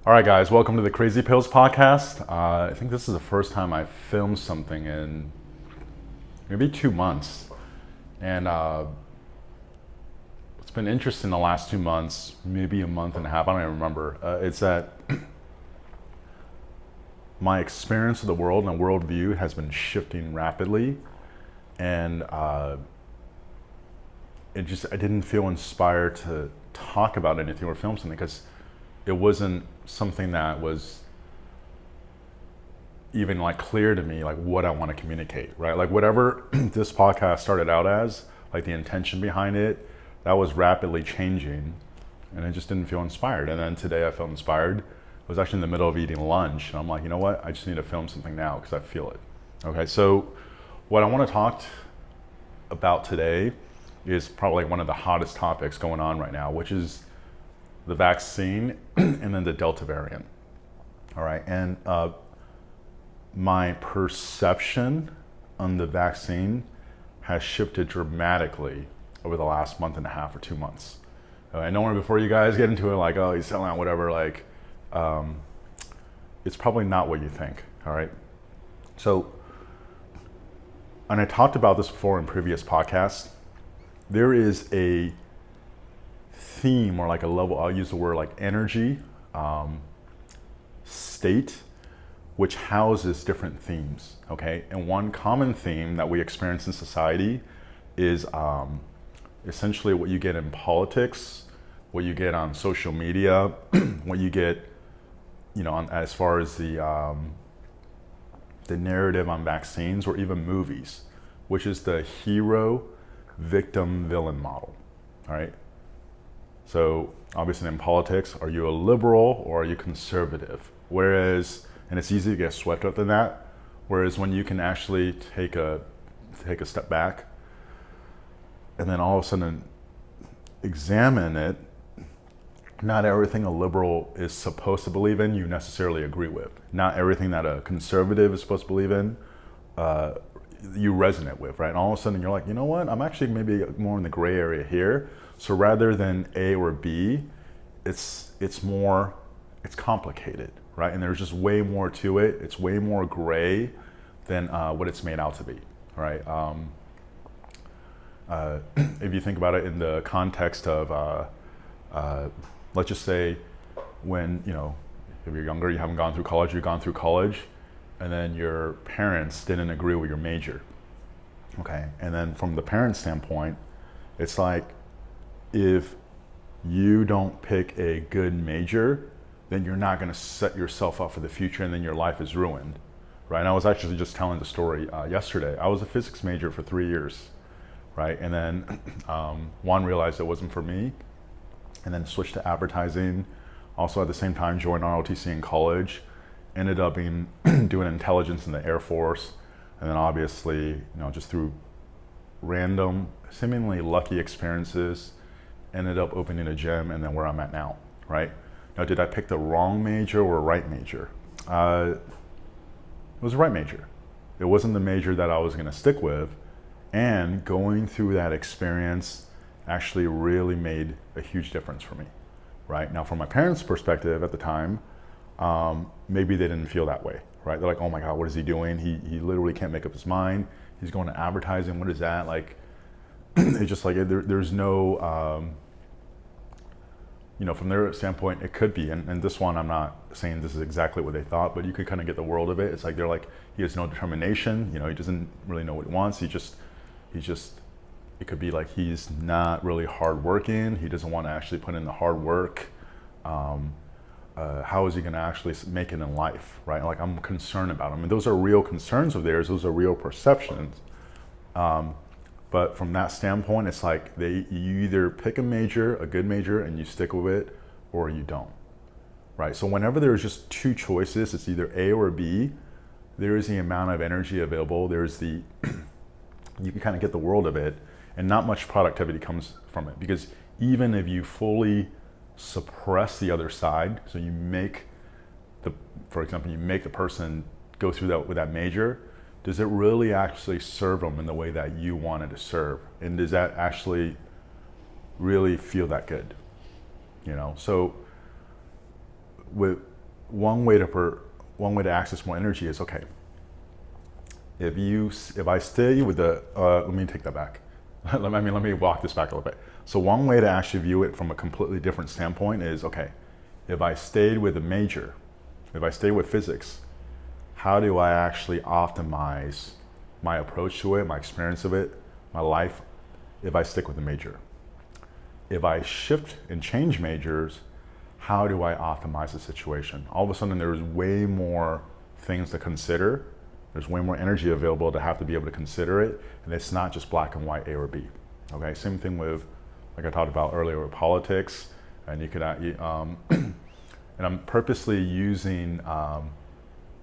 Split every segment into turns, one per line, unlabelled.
All right, guys, welcome to the Crazy Pills podcast. I think this is the first time I filmed something in maybe 2 months. And it's been interesting the last 2 months, maybe a month and a half, I don't even remember. It's that my experience of the world and worldview has been shifting rapidly. And I didn't feel inspired to talk about anything or film something because it wasn't something that was even like clear to me, like what I want to communicate, right? Like whatever this podcast started out as, like the intention behind it, that was rapidly changing and I just didn't feel inspired. And then today I felt inspired. I was actually in the middle of eating lunch and I'm like, you know what? I just need to film something now because I feel it. Okay, so what I want to talk about today is probably one of the hottest topics going on right now, which is the vaccine and then the Delta variant. All right, and my perception on the vaccine has shifted dramatically over the last month and a half or 2 months. I know before you guys get into it, like, oh, he's selling out, whatever, like, it's probably not what you think, all right? So, and I talked about this before in previous podcasts, there is a theme or like a level, I'll use the word like energy, state, which houses different themes, okay? And one common theme that we experience in society is essentially what you get in politics, what you get on social media, what you get, you know, as far as the narrative on vaccines or even movies, which is the hero, victim, villain model, all right? So obviously in politics, are you a liberal or are you conservative? Whereas, and it's easy to get swept up in that, whereas when you can actually take a step back and then all of a sudden examine it, not everything a liberal is supposed to believe in, you necessarily agree with. Not everything that a conservative is supposed to believe in, you resonate with, right? And all of a sudden you're like, you know what? I'm actually maybe more in the gray area here. So rather than A or B, it's complicated, right? And there's just way more to it. It's way more gray than what it's made out to be, right? If you think about it in the context of, let's just say when, you know, if you're younger, you haven't gone through college, you've gone through college, and then your parents didn't agree with your major, okay? And then from the parent standpoint, it's like, if you don't pick a good major, then you're not going to set yourself up for the future and then your life is ruined, right? And I was actually just telling the story yesterday. I was a physics major for 3 years, right? And then one, realized it wasn't for me, and then switched to advertising. Also at the same time joined ROTC in college, ended up doing intelligence in the Air Force, and then obviously, you know, just through random, seemingly lucky experiences, ended up opening a gym and then where I'm at now, right? Now, did I pick the wrong major or right major? It was the right major. It wasn't the major that I was gonna stick with, and going through that experience actually really made a huge difference for me, right? Now, from my parents' perspective at the time, maybe they didn't feel that way, right? They're like, oh my God, what is he doing? He literally can't make up his mind. He's going to advertising, what is that? Like, it's just like, there's no, you know, from their standpoint, it could be, and this one, I'm not saying this is exactly what they thought, but you could kind of get the world of it. It's like, they're like, he has no determination, you know, he doesn't really know what he wants. It could be like, he's not really hardworking. He doesn't want to actually put in the hard work. How is he going to actually make it in life, right? Like, I'm concerned about him. And those are real concerns of theirs. Those are real perceptions. But from that standpoint, it's like you either pick a major, a good major, and you stick with it, or you don't, right? So whenever there's just two choices, it's either A or B, there is the amount of energy available. There's the, you can kind of get the world of it, and not much productivity comes from it. Because even if you fully suppress the other side, so you make for example, you make the person go through that with that major, does it really actually serve them in the way that you wanted to serve? And does that actually really feel that good? You know, so with one way to access more energy is, okay, if I stay with the, let me take that back. let me walk this back a little bit. So one way to actually view it from a completely different standpoint is, okay, if I stayed with a major, if I stay with physics, how do I actually optimize my approach to it, my experience of it, my life, if I stick with the major? If I shift and change majors, how do I optimize the situation? All of a sudden there's way more things to consider. There's way more energy available to have to be able to consider it. And it's not just black and white, A or B. Okay, same thing with, like I talked about earlier, with politics. And you could, and I'm purposely using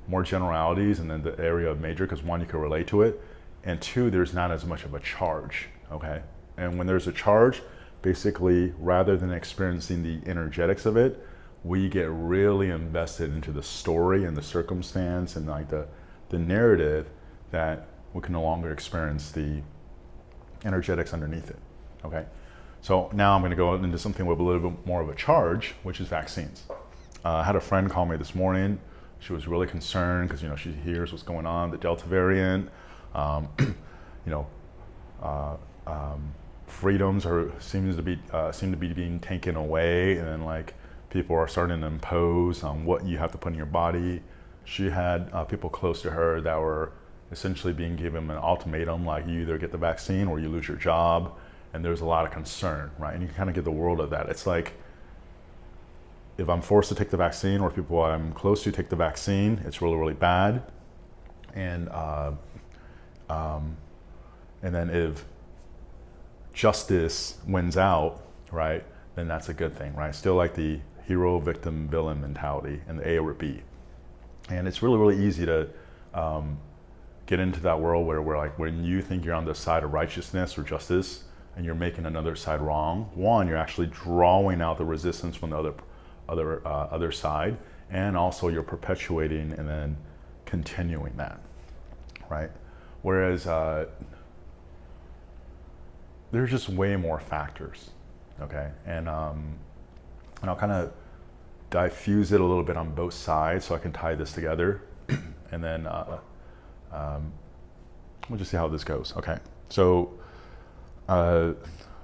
more generalities and then the area of major, because one, you can relate to it. And two, there's not as much of a charge, okay? And when there's a charge, basically, rather than experiencing the energetics of it, we get really invested into the story and the circumstance and like the narrative, that we can no longer experience the energetics underneath it, okay? So now I'm gonna go into something with a little bit more of a charge, which is vaccines. I had a friend call me this morning. She was really concerned because, you know, she hears what's going on, the Delta variant, you know, freedoms seem to be being taken away, and then like people are starting to impose on what you have to put in your body. She had people close to her that were essentially being given an ultimatum, like you either get the vaccine or you lose your job, and there's a lot of concern, right? And you kind of get the world of that. It's like, if I'm forced to take the vaccine, or people I'm close to take the vaccine, it's really, really bad. And then if justice wins out, right, then that's a good thing, right? Still like the hero, victim, villain mentality, and the A or B. And it's really, really easy to get into that world where like, when you think you're on the side of righteousness or justice, and you're making another side wrong, one, you're actually drawing out the resistance from the other side, and also you're perpetuating and then continuing that, right? Whereas there's just way more factors, okay? And I'll kind of diffuse it a little bit on both sides so I can tie this together, and then we'll just see how this goes, okay? So a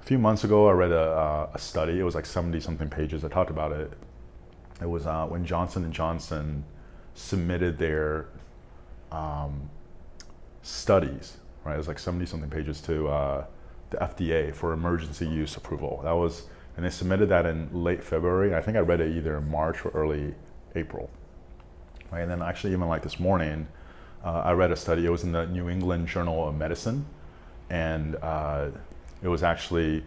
few months ago, I read a study. It was like 70-something pages. I talked about it. It was when Johnson & Johnson submitted their studies, right? It was like 70-something pages to the FDA for emergency use approval. That was, and they submitted that in late February. I think I read it either in March or early April, right? And then actually even like this morning, I read a study. It was in the New England Journal of Medicine, and it was actually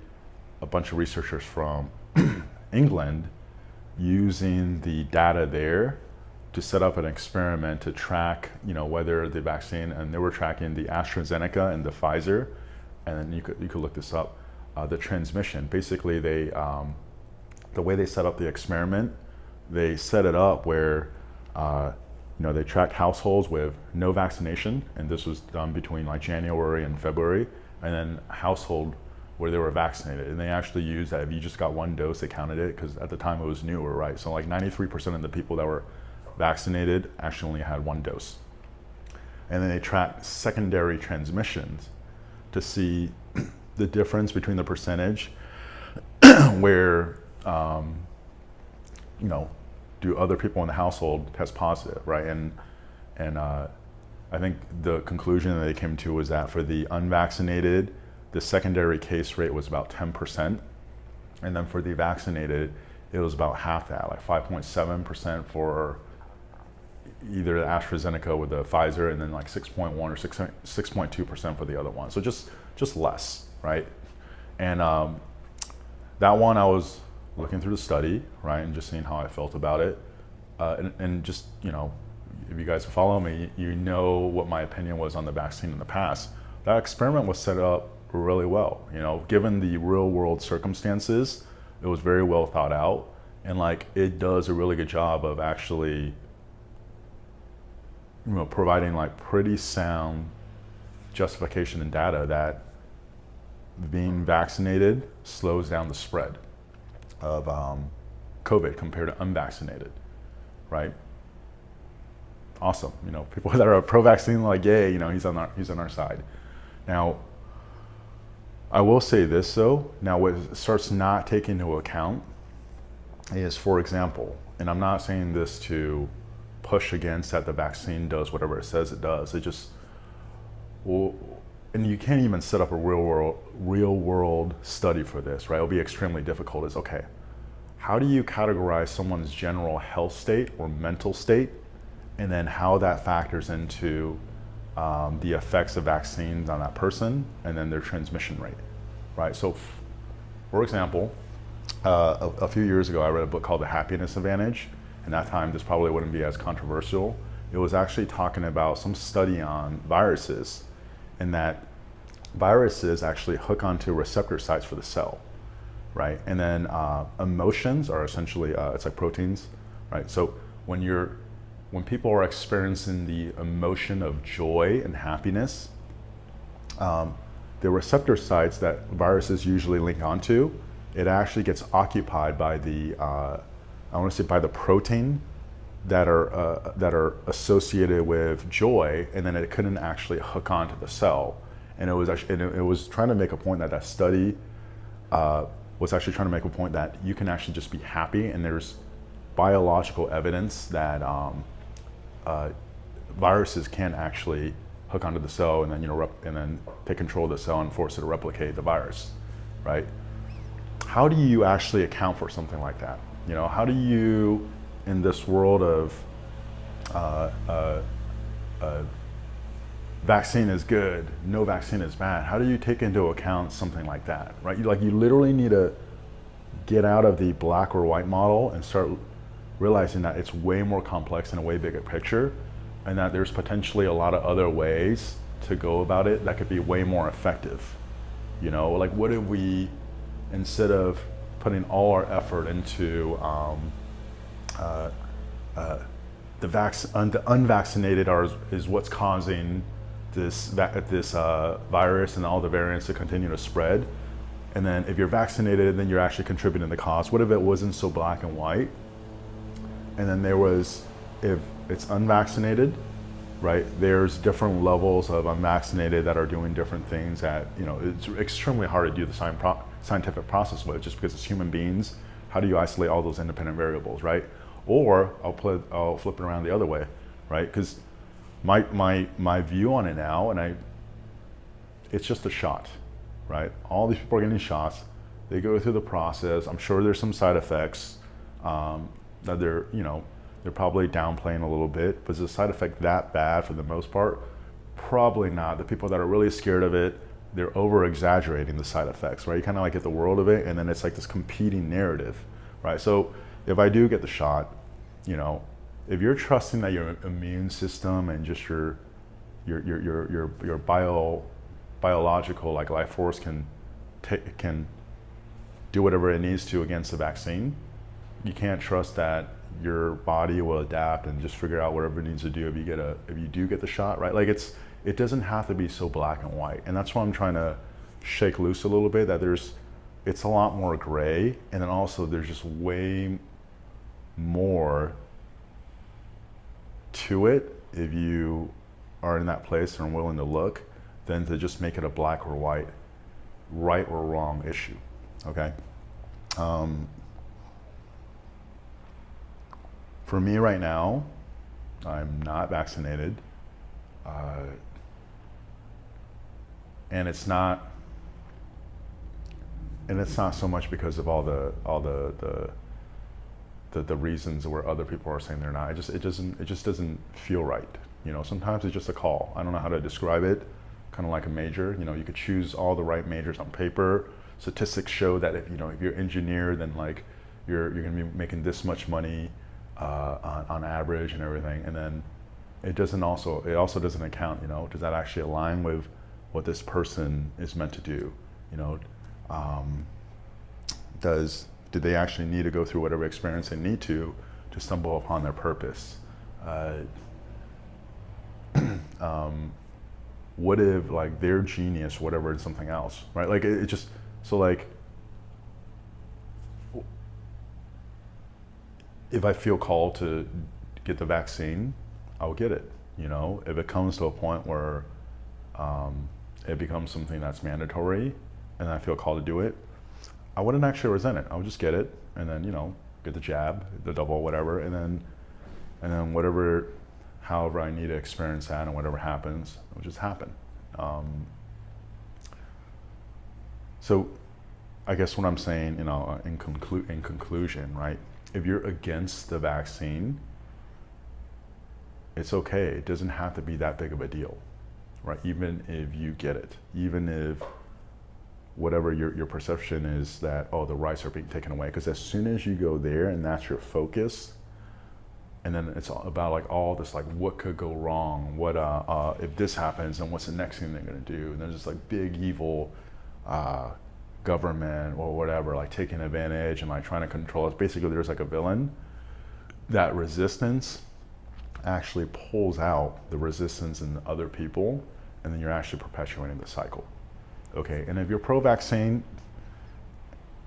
a bunch of researchers from England using the data there to set up an experiment to track, you know, whether the vaccine, and they were tracking the AstraZeneca and the Pfizer, and then you could look this up, the transmission. Basically, they the way they set up the experiment, they set it up where you know, they tracked households with no vaccination, and this was done between like January and February, and then household where they were vaccinated. And they actually used that if you just got one dose, they counted it, because at the time it was newer, right? So like 93% of the people that were vaccinated actually only had one dose. And then they tracked secondary transmissions to see the difference between the percentage where, you know, do other people in the household test positive, right? And I think the conclusion that they came to was that for the unvaccinated, the secondary case rate was about 10%. And then for the vaccinated, it was about half that, like 5.7% for either the AstraZeneca with the Pfizer, and then like 6.1 or 6.2% for the other one. So just less, right? And that one, I was looking through the study, right, and just seeing how I felt about it. And just, you know, if you guys follow me, you know what my opinion was on the vaccine in the past. That experiment was set up really well, you know, given the real world circumstances. It was very well thought out, and like it does a really good job of actually, you know, providing like pretty sound justification and data that being vaccinated slows down the spread of COVID compared to unvaccinated, right? awesome. You know, people that are pro-vaccine, like, yay, you know, he's on our side. Now, I will say this though. Now, what starts not taking into account is, for example, and I'm not saying this to push against that the vaccine does whatever it says it does. It just, well, and you can't even set up a real world study for this, right? It'll be extremely difficult. Is okay, how do you categorize someone's general health state or mental state, and then how that factors into the effects of vaccines on that person, and then their transmission rate, right? So, for example, a few years ago, I read a book called The Happiness Advantage, and that time this probably wouldn't be as controversial. It was actually talking about some study on viruses, and that viruses actually hook onto receptor sites for the cell, right? And then emotions are essentially, it's like proteins, right? So when people are experiencing the emotion of joy and happiness, the receptor sites that viruses usually link onto, it actually gets occupied by by the protein that are associated with joy, and then it couldn't actually hook onto the cell. And it was trying to make a point that study was actually trying to make a point that you can actually just be happy, and there's biological evidence that viruses can actually hook onto the cell and then and then take control of the cell and force it to replicate the virus, right? How do you actually account for something like that? You know, how do you, in this world of vaccine is good, no vaccine is bad, how do you take into account something like that, right? You literally need to get out of the black or white model and start realizing that it's way more complex and a way bigger picture, and that there's potentially a lot of other ways to go about it that could be way more effective. You know, like, what if we, instead of putting all our effort into the unvaccinated is what's causing this virus and all the variants to continue to spread, and then if you're vaccinated, then you're actually contributing to the cause. What if it wasn't so black and white? And then if it's unvaccinated, right, there's different levels of unvaccinated that are doing different things that, you know, it's extremely hard to do the scientific process with, just because it's human beings. How do you isolate all those independent variables, right? Or I'll flip it around the other way, right? Because my view on it now, it's just a shot, right? All these people are getting shots. They go through the process. I'm sure there's some side effects that they're probably downplaying a little bit, but is the side effect that bad for the most part? Probably not. The people that are really scared of it, they're over exaggerating the side effects, right? You kind of like get the world of it, and then it's like this competing narrative, right? So if I do get the shot, you know, if you're trusting that your immune system and just your biological like life force can do whatever it needs to against the vaccine, you can't trust that your body will adapt and just figure out whatever it needs to do if you do get the shot, right? Like, it doesn't have to be so black and white, and that's why I'm trying to shake loose a little bit, that it's a lot more gray, and then also there's just way more to it if you are in that place and are willing to look, than to just make it a black or white, right or wrong issue, okay? For me right now, I'm not vaccinated, and it's not so much because of all the reasons where other people are saying they're not. It just doesn't feel right. You know, sometimes it's just a call. I don't know how to describe it. Kind of like a major. You know, you could choose all the right majors on paper. Statistics show that if you're engineer, then like you're going to be making this much money on average and everything. And then it also doesn't account. You know, does that actually align with what this person is meant to do? You know, do they actually need to go through whatever experience they need to stumble upon their purpose? What if like their genius, whatever, is something else, right? Like it just, so like, if I feel called to get the vaccine, I'll get it. If it comes to a point where it becomes something that's mandatory and I feel called to do it, I wouldn't actually resent it. I would just get it and then, get the jab, the double, whatever, and then whatever, however I need to experience that and whatever happens, it will just happen. So I guess what I'm saying, in conclusion, right? If you're against the vaccine, it's okay. It doesn't have to be that big of a deal, right? Even if you get it, even if whatever your perception is that, oh, the rights are being taken away. Because as soon as you go there and that's your focus, and then it's all about like all this, like what could go wrong? What if this happens, and what's the next thing they're gonna do? And there's this like big evil government or whatever, like taking advantage and like trying to control us. Basically, there's like a villain. That resistance actually pulls out the resistance in other people, and then you're actually perpetuating the cycle. Okay, and if you're pro-vaccine,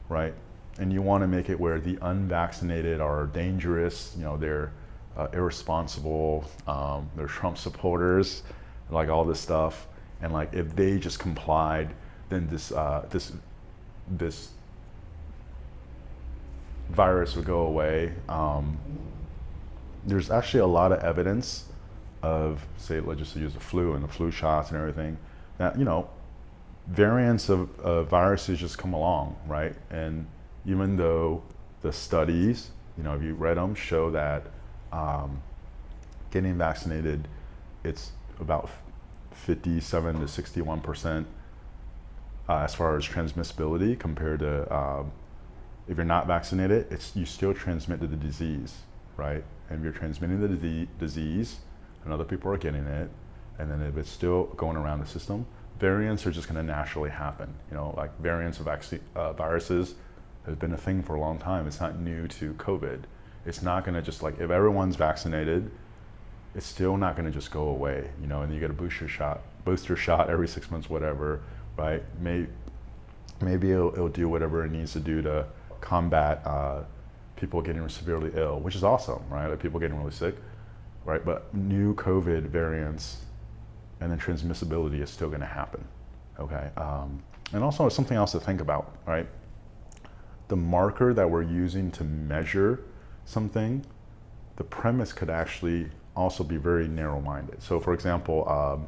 right, and you want to make it where the unvaccinated are dangerous, they're irresponsible, they're Trump supporters, like all this stuff, and like if they just complied, then this virus would go away. There's actually a lot of evidence of, say, let's just use the flu and the flu shots and everything, that variants of viruses just come along, right? And even though the studies, if you read them, show that getting vaccinated, it's about 57 to 61% as far as transmissibility compared to if you're not vaccinated, you still transmit the disease, right? And if you're transmitting the disease and other people are getting it, and then if it's still going around the system, variants are just going to naturally happen. Like variants of viruses has been a thing for a long time. It's not new to COVID. It's not going to just like, if everyone's vaccinated, it's still not going to just go away, and you get a booster shot every 6 months, whatever, right? Maybe it'll do whatever it needs to do to combat people getting severely ill, which is awesome, right? Like people getting really sick, right? But new COVID variants and then transmissibility is still going to happen, okay? And also something else to think about, right? The marker that we're using to measure something, the premise could actually also be very narrow-minded. So for example,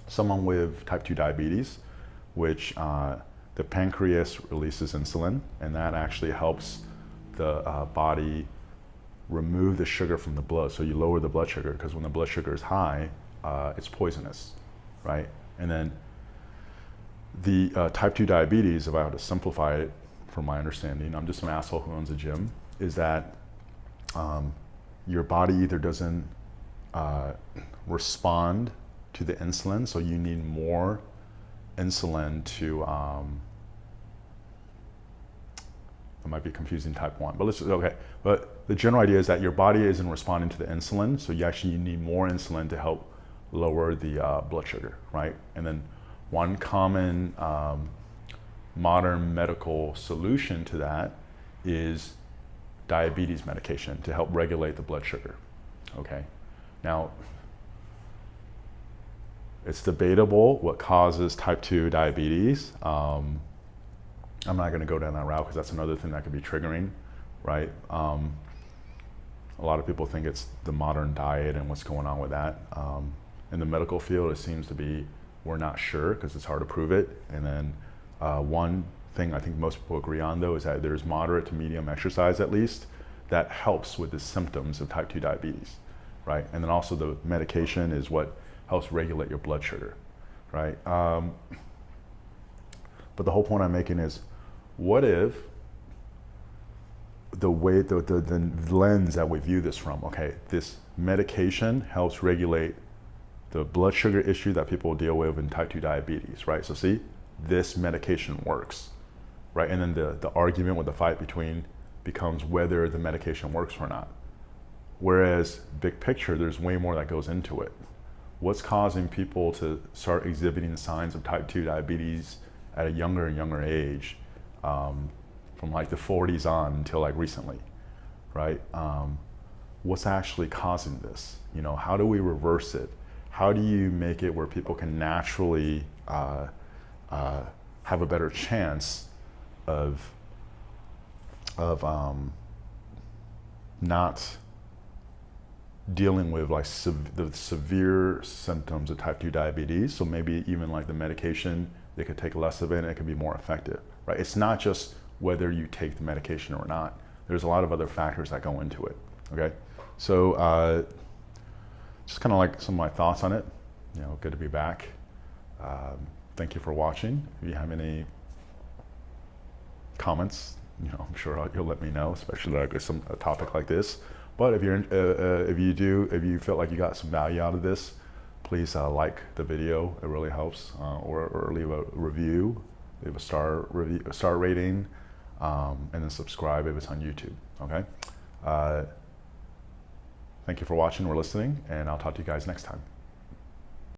someone with type 2 diabetes, which the pancreas releases insulin, and that actually helps the body remove the sugar from the blood. So you lower the blood sugar, because when the blood sugar is high, it's poisonous, right? And then the type 2 diabetes, if I were to simplify it from my understanding, I'm just some asshole who owns a gym, is that your body either doesn't respond to the insulin, so you need more insulin to, it might be confusing type 1, but but the general idea is that your body isn't responding to the insulin, so you actually need more insulin to help lower the blood sugar, right? And then one common modern medical solution to that is diabetes medication to help regulate the blood sugar, okay? Now, it's debatable what causes type 2 diabetes. I'm not gonna go down that route because that's another thing that could be triggering, right? A lot of people think it's the modern diet and what's going on with that. In the medical field, it seems to be, we're not sure because it's hard to prove it. And then one thing I think most people agree on though is that there's moderate to medium exercise at least that helps with the symptoms of type 2 diabetes, right? And then also the medication is what helps regulate your blood sugar, right? But the whole point I'm making is, what if the way, the lens that we view this from, okay, this medication helps regulate the blood sugar issue that people deal with in type 2 diabetes, right? So see, this medication works, right? And then the argument with the fight becomes whether the medication works or not. Whereas big picture, there's way more that goes into it. What's causing people to start exhibiting signs of type 2 diabetes at a younger and younger age, from like the 40s on until like recently, right? what's actually causing this? You know, how do we reverse it? How do you make it where people can naturally have a better chance of not dealing with like the severe symptoms of type 2 diabetes? So maybe even like the medication, they could take less of it and it could be more effective, right? It's not just whether you take the medication or not. There's a lot of other factors that go into it, okay? So just kind of like some of my thoughts on it. You know, good to be back. Thank you for watching. If you have any comments, you know, I'm sure you'll let me know, especially like a topic like this. But if you feel like you got some value out of this, please like the video. It really helps. Or leave a review, leave a star rating, and then subscribe if it's on YouTube. Okay. Thank you for watching or listening, and I'll talk to you guys next time.